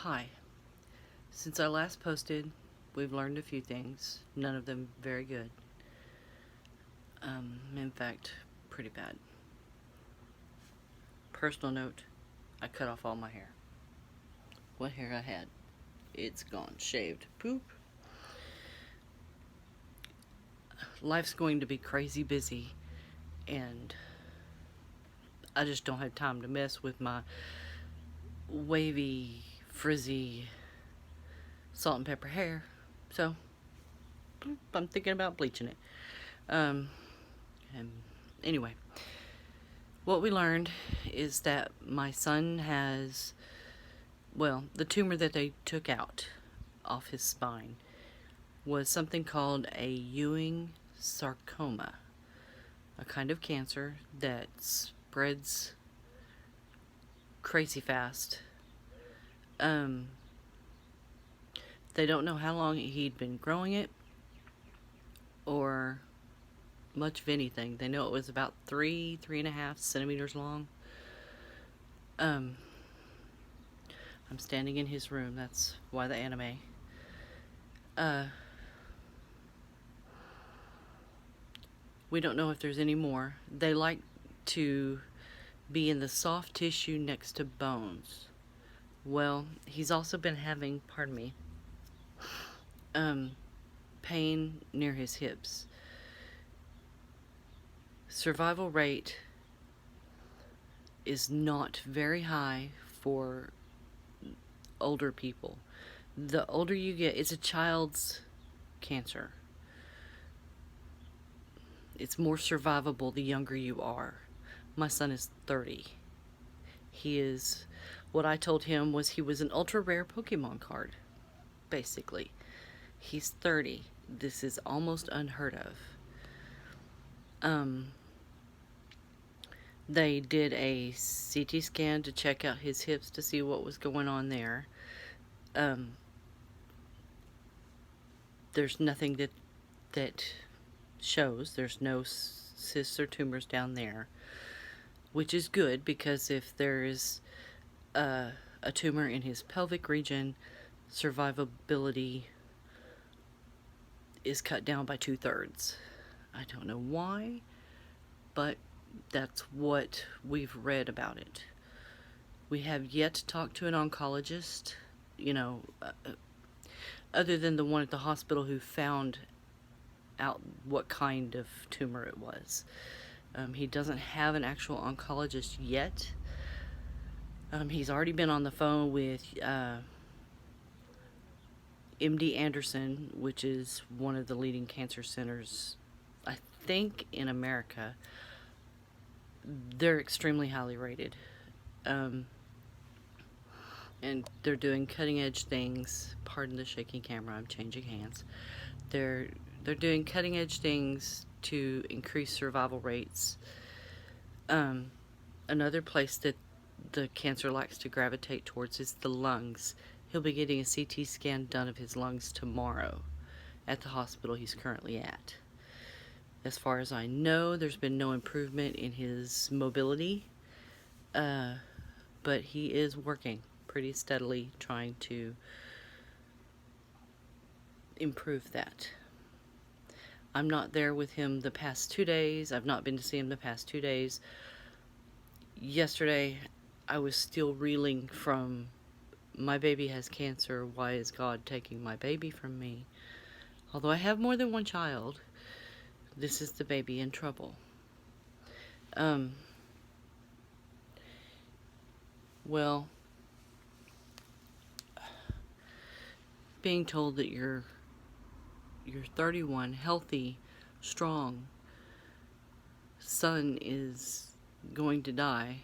Hi. Since I last posted, we've learned a few things, none of them very good. In fact, pretty bad. Personal note, I cut off all my hair. What hair I had, it's gone. Shaved. Poop. Life's going to be crazy busy, and I just don't have time to mess with my wavy, frizzy, salt and pepper hair. So, I'm thinking about bleaching it. And anyway, what we learned is that my son has, well, the tumor that they took out off his spine was something called a Ewing sarcoma, a kind of cancer that spreads crazy fast. They don't know how long he'd been growing it or much of anything. They know it was about 3.5 centimeters long. I'm standing in his room. That's why the anime. We don't know if there's any more. They like to be in the soft tissue next to bones. Well, he's also been having, pain near his hips. Survival rate is not very high for older people. The older you get, it's a child's cancer. It's more survivable the younger you are. My son is 30. He is, what I told him was he was an ultra rare Pokemon card, basically. He's 30. This is almost unheard of. They did a CT scan to check out his hips to see what was going on there. There's nothing that shows. There's no cysts or tumors down there, which is good because if there is a tumor in his pelvic region, survivability is cut down by 2/3. I don't know why, but that's what we've read about it. We have yet to talk to an oncologist, other than the one at the hospital who found out what kind of tumor it was. He doesn't have an actual oncologist yet. He's already been on the phone with MD Anderson, which is one of the leading cancer centers, I think, in America. They're extremely highly rated. And they're doing cutting edge things. Pardon the shaking camera, I'm changing hands. They're doing cutting edge things to increase survival rates. Another place that the cancer likes to gravitate towards is the lungs. He'll be getting a CT scan done of his lungs tomorrow at the hospital he's currently at. As far as I know, there's been no improvement in his mobility, but he is working pretty steadily trying to improve that. I'm not there with him the past 2 days. I've not been to see him the past 2 days. Yesterday, I was still reeling from, my baby has cancer, why is God taking my baby from me? Although I have more than one child, this is the baby in trouble. Well, being told that you're 31, healthy, strong, son is going to die.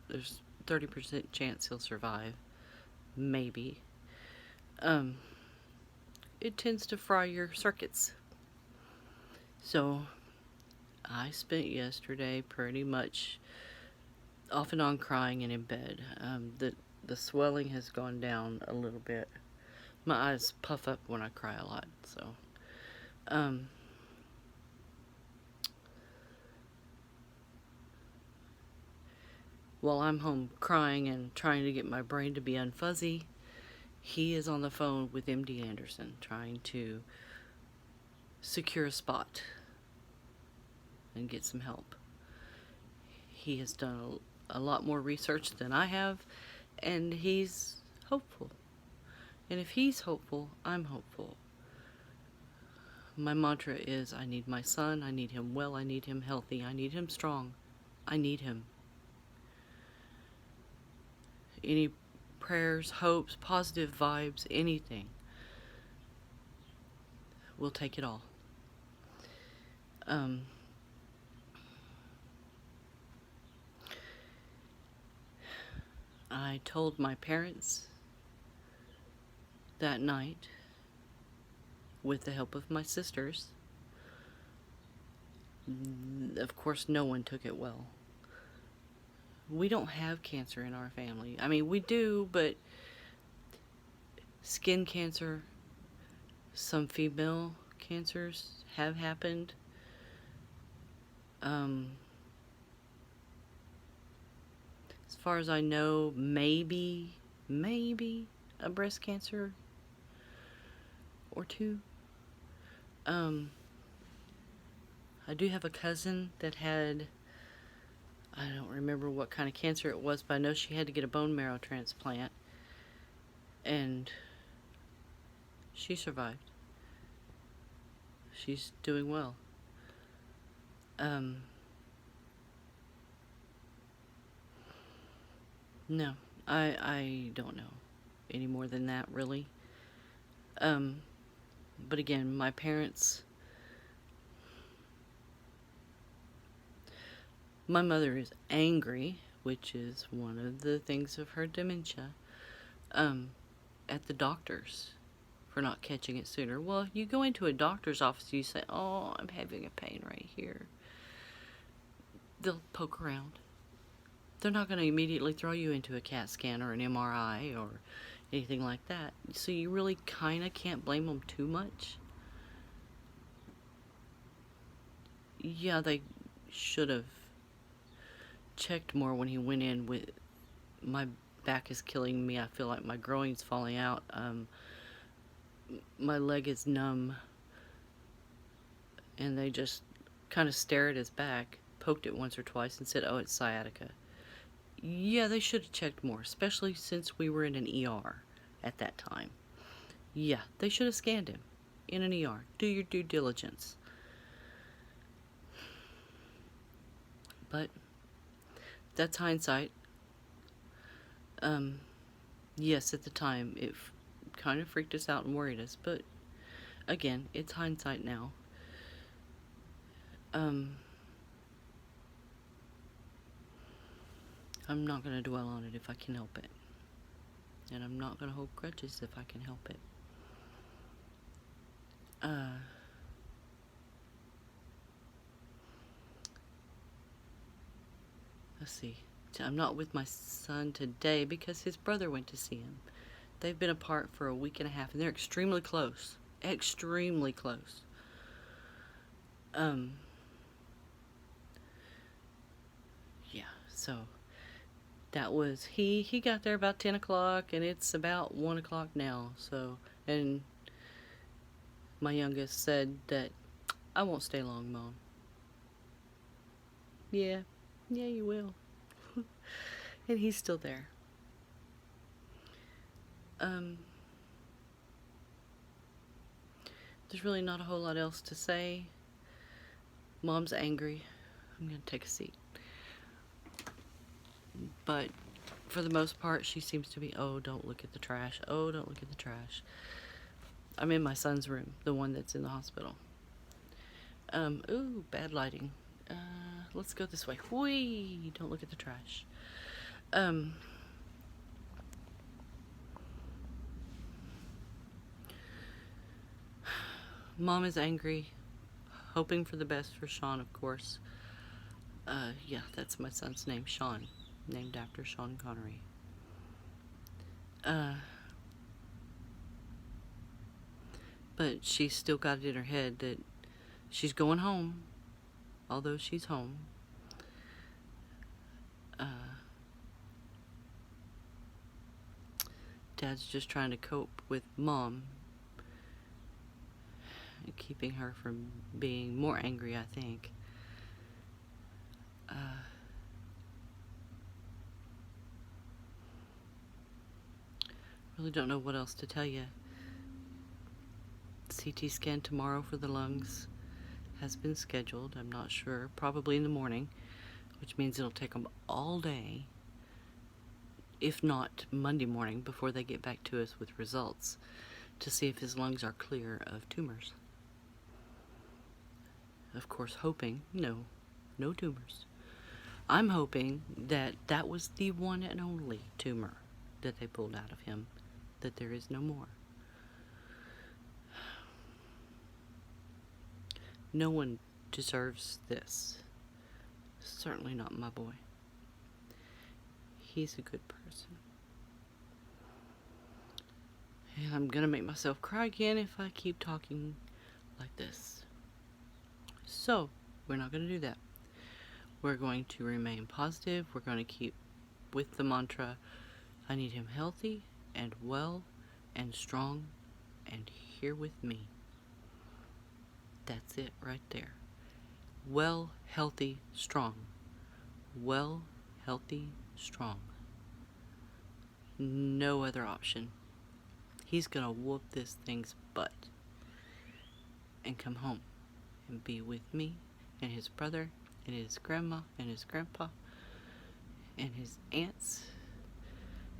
There's 30% chance he'll survive. Maybe. It tends to fry your circuits. So, I spent yesterday pretty much off and on crying and in bed. The swelling has gone down a little bit. My eyes puff up when I cry a lot, so. While I'm home crying and trying to get my brain to be unfuzzy, He is on the phone with MD Anderson trying to secure a spot and get some help. He has done a lot more research than I have, and he's hopeful. And if he's hopeful, I'm hopeful. My mantra is, I need my son, I need him well, I need him healthy, I need him strong. I need him. Any prayers, hopes, positive vibes, anything. We'll take it all. I told my parents that night, with the help of my sisters. Of course, no one took it well. We don't have cancer in our family. I mean, we do, but skin cancer, some female cancers have happened. As far as I know, maybe a breast cancer or two. I do have a cousin that had, I don't remember what kind of cancer it was, but I know she had to get a bone marrow transplant, and she survived. She's doing well. No, I don't know any more than that, really. But again, my parents, my mother is angry, which is one of the things of her dementia, at the doctors for not catching it sooner. Well, you go into a doctor's office, you say, oh, I'm having a pain right here. They'll poke around. They're not going to immediately throw you into a CAT scan or an MRI or anything like that. So you really kind of can't blame them too much. Yeah, they should have checked more when he went in with, my back is killing me. I feel like my groin's falling out. My leg is numb. And they just kind of stare at his back, poked it once or twice and said, oh, it's sciatica. Yeah, they should have checked more, especially since we were in an ER at that time. Yeah, they should have scanned him in an ER. Do your due diligence. But that's hindsight. Yes, at the time it kind of freaked us out and worried us, but again, it's hindsight now. I'm not going to dwell on it if I can help it. And I'm not going to hold grudges if I can help it. Let's see. I'm not with my son today because his brother went to see him. They've been apart for a week and a half, and they're extremely close. Extremely close. Yeah, so that was, he got there about 10 o'clock, and it's about 1 o'clock now, so, and my youngest said that, I won't stay long, Mom. Yeah, you will. And he's still there. There's really not a whole lot else to say. Mom's angry. I'm gonna take a seat. But for the most part, she seems to be, oh, don't look at the trash. Oh, don't look at the trash. I'm in my son's room, the one that's in the hospital. Ooh, bad lighting. Let's go this way. Whee! Don't look at the trash. Mom is angry, hoping for the best for Sean, of course. Yeah, that's my son's name, Sean, named after Sean Connery. But she's still got it in her head that she's going home, although she's home. Dad's just trying to cope with Mom and keeping her from being more angry, I think. Really don't know what else to tell you. CT scan tomorrow for the lungs has been scheduled. I'm not sure. Probably in the morning, which means it'll take them all day, if not Monday morning, before they get back to us with results to see if his lungs are clear of tumors. Of course, hoping no tumors. I'm hoping that that was the one and only tumor that they pulled out of him, that there is no more. No one deserves this. Certainly not my boy. He's a good person. And I'm gonna make myself cry again if I keep talking like this. So, we're not gonna do that. We're going to remain positive. We're going to keep with the mantra, I need him healthy and well and strong and here with me. That's it right there. Well, healthy, strong. Well, healthy, strong. No other option. He's gonna whoop this thing's butt and come home and be with me and his brother and his grandma and his grandpa and his aunts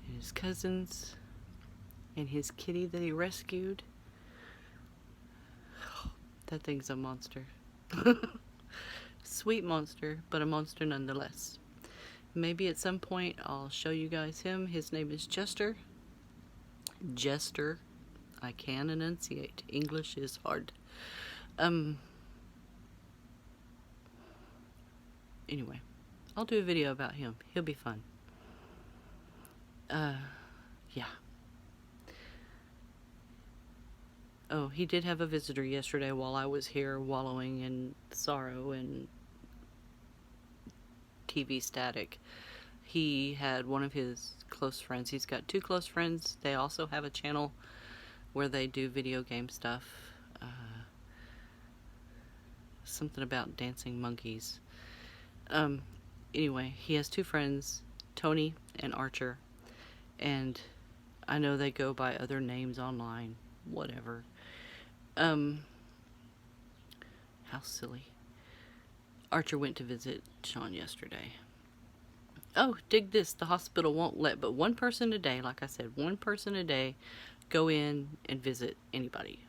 and his cousins and his kitty that he rescued. That thing's a monster. Sweet monster, but a monster nonetheless. Maybe at some point I'll show you guys him. His name is Jester. Jester. I can enunciate. English is hard. Anyway, I'll do a video about him. He'll be fun. Yeah. Oh, he did have a visitor yesterday while I was here wallowing in sorrow and TV static. He had one of his close friends. He's got 2 close friends. They also have a channel where they do video game stuff. Something about dancing monkeys. Anyway, he has 2 friends, Tony and Archer. And I know they go by other names online. Whatever. How silly. Archer went to visit Sean yesterday. Oh, dig this. The hospital won't let but one person a day, like I said, one person a day go in and visit anybody.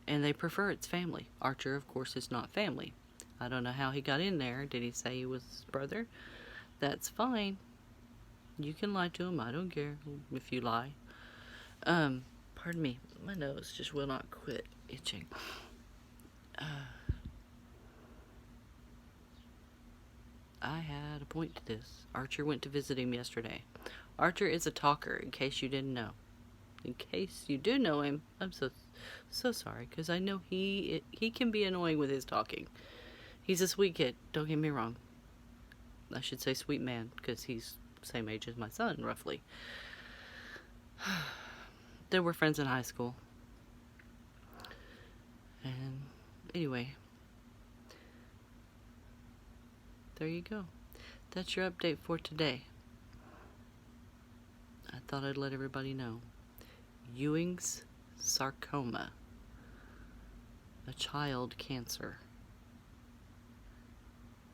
And they prefer it's family. Archer, of course, is not family. I don't know how he got in there. Did he say he was his brother? That's fine. You can lie to him. I don't care if you lie. Pardon me. My nose just will not quit itching. I had a point to this. Archer went to visit him yesterday. Archer is a talker, in case you didn't know. In case you do know him, I'm so sorry, because I know he can be annoying with his talking. He's a sweet kid, don't get me wrong. I should say sweet man, because he's the same age as my son, roughly. They were friends in high school. And anyway, there you go. That's your update for today. I thought I'd let everybody know. Ewing's sarcoma. A child cancer.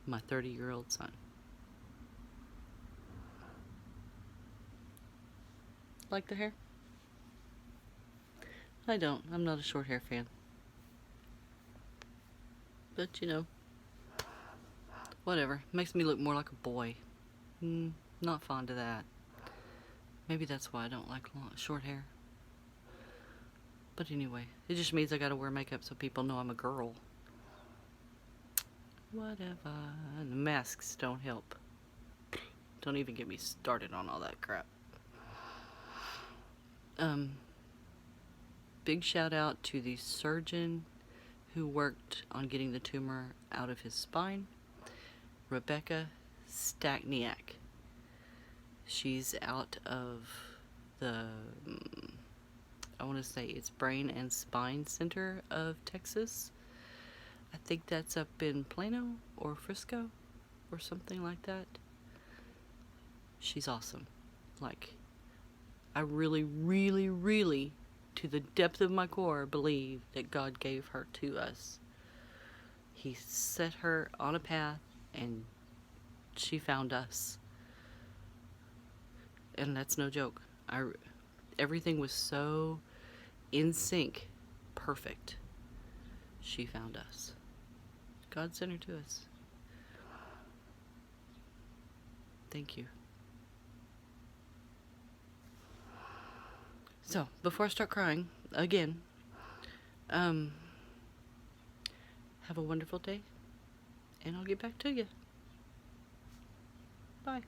My 30-year-old son. Like the hair? I don't. I'm not a short hair fan. But, you know, whatever. Makes me look more like a boy. Not fond of that. Maybe that's why I don't like short hair. But anyway, it just means I gotta wear makeup so people know I'm a girl. Whatever. And the masks don't help. Don't even get me started on all that crap. Big shout out to the surgeon who worked on getting the tumor out of his spine, Rebecca Stachniak. She's out of the, I want to say it's Brain and Spine Center of Texas. I think that's up in Plano or Frisco or something like that. She's awesome. Like, I really, really, really, to the depth of my core, believe that God gave her to us. He set her on a path, and she found us. And that's no joke. Everything was so in sync, perfect. She found us. God sent her to us. Thank you. So, before I start crying, again, have a wonderful day, and I'll get back to you. Bye.